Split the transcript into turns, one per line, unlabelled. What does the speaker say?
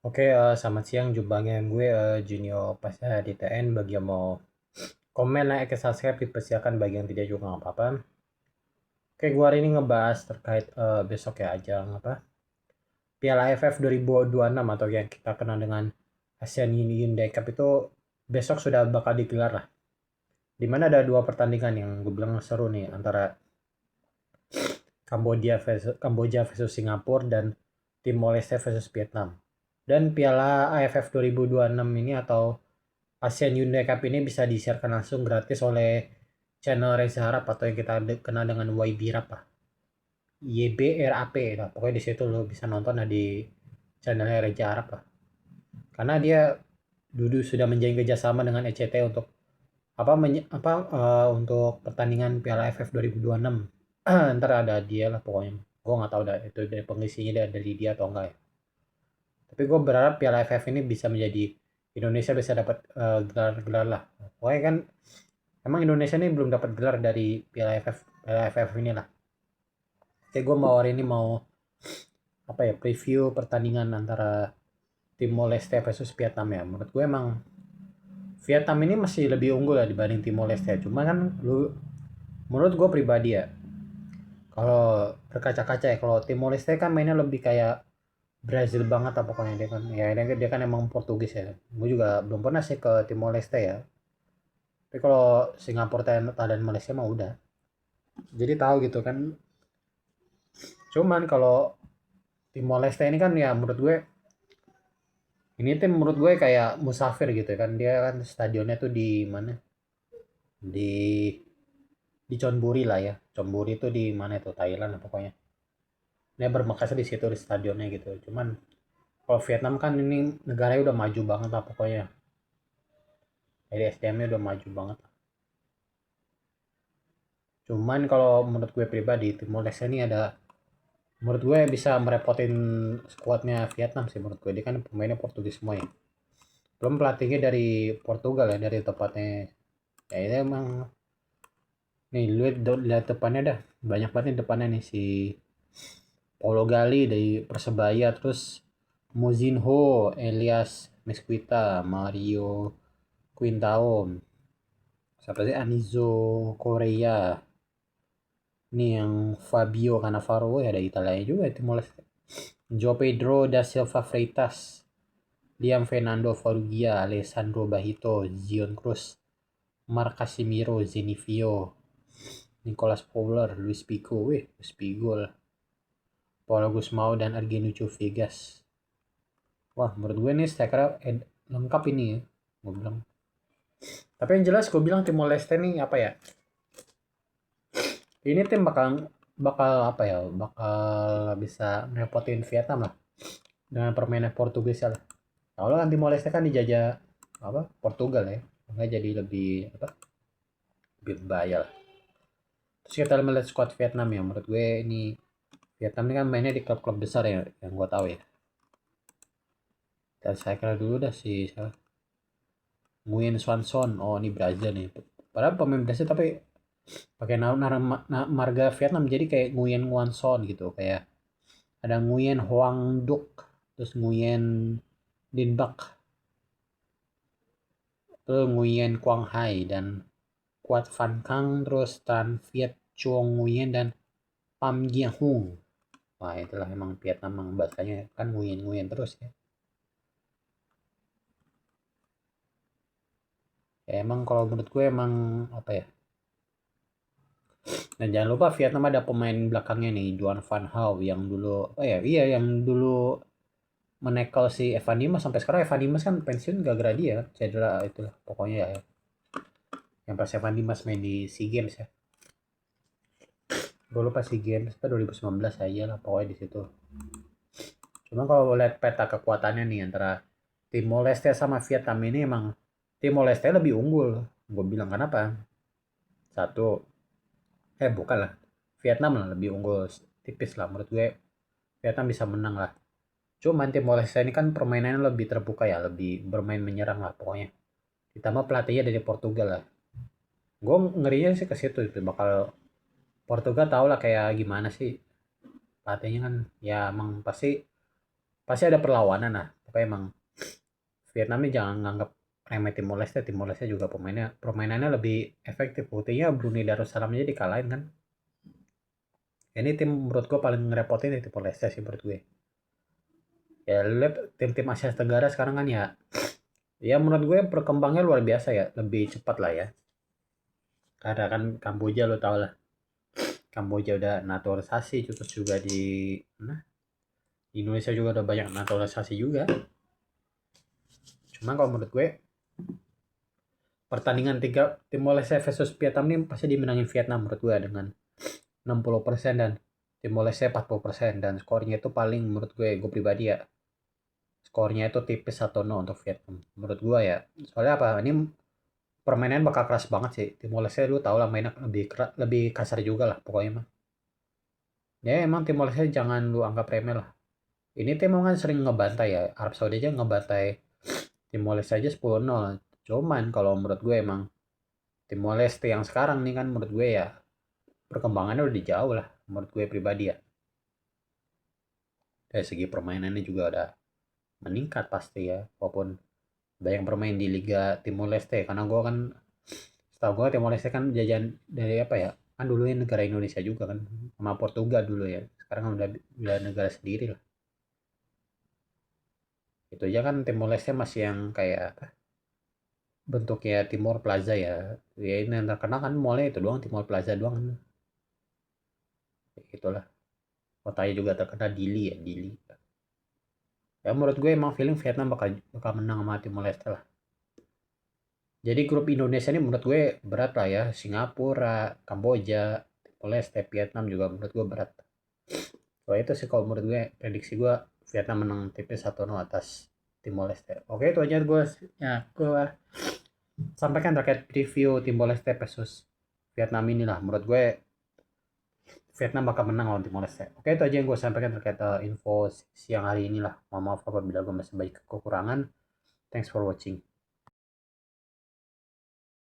Oke, selamat siang. Jumpa dengan gue, Junior Pasha di TN. Bagi yang mau komen, like, subscribe, dipersilakan. Bagi yang tidak juga nggak apa-apa. Oke, gue hari ini ngebahas terkait besok ya ajang apa Piala AFF 2026 atau yang kita kenal dengan Asian Union Cup itu besok sudah bakal digelar lah. Dimana ada dua pertandingan yang gue bilang seru nih antara Kamboja versus Singapura dan Timor Leste versus Vietnam. Dan Piala AFF 2026 ini atau Asian Hyundai Cup ini bisa disiarkan langsung gratis oleh channel Reza Arab atau yang kita kenal dengan YB Rap lah. YBRAP lah. Pokoknya di situ lo bisa nonton lah di channelnya Reza Arab lah. Karena dia dulu sudah menjalin kerjasama dengan ECT untuk untuk pertandingan Piala AFF 2026. Ntar ada dia lah pokoknya. Gue nggak tahu dah itu dari pengisinya dari dia atau enggak ya. Tapi gue berharap Piala AFF ini bisa menjadi Indonesia bisa dapat gelar-gelar lah. Pokoknya kan emang Indonesia ini belum dapat gelar dari Piala AFF ini lah. Jadi gue mau hari ini mau preview pertandingan antara Timor Leste versus Vietnam ya. Menurut gue emang Vietnam ini masih lebih unggul lah dibanding Timor Leste. Cuma kan menurut gue pribadi ya, kalau berkaca-kaca ya, kalau Timor Leste kan mainnya lebih kayak Brazil banget apa pokoknya dia kan emang Portugis ya. Gue juga belum pernah sih ke Timor Leste ya. Tapi kalau Singapura, Thailand, Malaysia mah udah. Jadi tahu gitu kan. Cuman kalau Timor Leste ini kan ya menurut gue ini tim menurut gue kayak musafir gitu ya kan. Dia kan stadionnya tuh di mana? Di Chonburi lah ya. Chonburi itu di mana itu Thailand lah pokoknya. Dia bermakasnya di situ di stadionnya gitu. Cuman kalau Vietnam kan ini negaranya udah maju banget lah pokoknya. Jadi SDM-nya udah maju banget. Cuman kalau menurut gue pribadi Timor Leste ini ada menurut gue bisa merepotin skuadnya Vietnam sih menurut gue. Dia kan pemainnya Portugis semua ya. Belum pelatihnya dari Portugal ya dari tepatnya. Ya ini emang nih lihat depannya dah. Banyak banget nih depannya nih si Paulo Gali dari Persebaya, terus Mozinho, Elias Mesquita, Mario Quintao, siapa sih Anizo Korea. Ini yang Fabio Cannavaro ya ada Italia juga Timor Leste. João Pedro da Silva Freitas, Liam Fernando Farrugia, Alessandro Bahito, Zion Cruz, Marc Casemiro, Zenivio, Nicolas Fowler, Luis Figo, Luis Figo, Paulo Gusmao dan Argenucho Vegas. Wah, menurut gue nih striker lengkap ini ya, gue bilang. Tapi yang jelas gue bilang Timor Leste nih apa ya? Ini tim bakal bakal apa ya? Bakal bisa merepotin Vietnam lah dengan permainan Portugis lah. Kalau kan Timor Leste kan dijajah Portugal ya, makanya jadi lebih berbahaya lah. Terus kita melihat squad Vietnam ya, menurut gue ini Vietnam ini kan mainnya di klub-klub besar ya, yang gue tahu ya. Dan saya kira dulu dah si Nguyen Xuan Son, oh ini Brazil nih. Padahal pemain Brazil tapi pakai marga Vietnam jadi kayak Nguyen Nguyen Son gitu, kayak ada Nguyen Hoang Duc, terus Nguyen Din Bak, terus Nguyen Quang Hai dan Quat Van Kang, terus Tan Viet Chuong Nguyen dan Pham Gia Hung. Wah itulah emang Vietnam emang bahasanya kan Nguyen Nguyen terus ya. Ya emang kalau menurut gue emang apa ya. Dan jangan lupa Vietnam ada pemain belakangnya nih, Duan Van Hao yang dulu, yang dulu menekel si Evan Dimas sampai sekarang Evan Dimas kan pensiun gara-gara dia kan, cedera itulah pokoknya ya. Yang pas Evan Dimas main di SEA Games ya. Gue lupa SEA Games itu 2019 aja lah pokoknya di situ. Cuma kalau lihat peta kekuatannya nih antara Timor Leste sama Vietnam ini emang Timor Leste lebih unggul. Gue bilang kenapa? Satu, bukan lah. Vietnam lah lebih unggul tipis lah menurut gue. Vietnam bisa menang lah. Cuman Timor Leste ini kan permainannya lebih terbuka ya, lebih bermain menyerang lah pokoknya. Ditambah pelatihnya dari Portugal lah. Gue ngerinya sih ke situ itu bakal Portugal tau lah kayak gimana sih pelatihnya kan ya emang pasti pasti ada perlawanan lah Tapi emang Vietnam ini jangan nganggap remeh Timor Leste juga permainannya lebih efektif. Buktinya Brunei Darussalam aja dikalahin kan. Ini tim menurut gue paling ngerepotin di Timor Leste sih menurut gue. Ya lu lihat tim-tim Asia Tenggara sekarang kan ya menurut gue perkembangannya luar biasa ya, lebih cepat lah ya. Karena kan Kamboja lo tau lah, Kamboja udah naturalisasi, terus juga di Indonesia juga udah banyak naturalisasi juga. Cuman kalau menurut gue pertandingan Timor Leste versus Vietnam ini pasti dimenangin Vietnam menurut gue dengan 60% dan Timor Leste 40%, dan skornya itu paling menurut gue pribadi ya, skornya itu tipis 1-0 untuk Vietnam menurut gue ya. Soalnya apa, ini permainan bakal keras banget sih. Timor Leste lu tau lah mainnya lebih kasar juga lah pokoknya mah. Ya emang Timor Leste jangan lu anggap remeh lah. Ini tim kan sering ngebantai ya. Arab Saudi aja ngebantai Timor Leste aja 10-0. Cuman kalau menurut gue emang Timor Leste yang sekarang nih kan menurut gue ya perkembangannya udah jauh lah menurut gue pribadi ya. Dari segi permainannya juga udah meningkat pasti ya. Walaupun banyak bermain di Liga Timor Leste, karena gue kan setahu gue Timor Leste kan jajan dari apa ya, kan dulunya negara Indonesia juga kan sama Portugal dulu ya, sekarang kan udah negara sendiri lah. Itu aja kan Timor Leste masih yang kayak apa, bentuknya Timor Plaza ya. Ya ini yang terkenal kan mallnya itu doang, Timor Plaza doang kan. Ya, itulah, kotanya juga terkenal Dili ya, Dili. Ya menurut gue emang feeling Vietnam bakal menang sama Timor Leste lah. Jadi grup Indonesia ini menurut gue berat lah ya. Singapura, Kamboja, Timor Leste, Vietnam juga menurut gue berat. So itu sih kalau menurut gue, prediksi gue Vietnam menang tipis 1-0 atas Timor Leste. Oke, itu aja gue sampaikan terkait preview Timor Leste versus Vietnam inilah. Menurut gue Vietnam bakal menang lawan Timor Leste. Oke, itu aja yang gue sampaikan terkait info siang hari inilah. Mohon maaf apabila gue masih banyak kekurangan. Thanks for watching.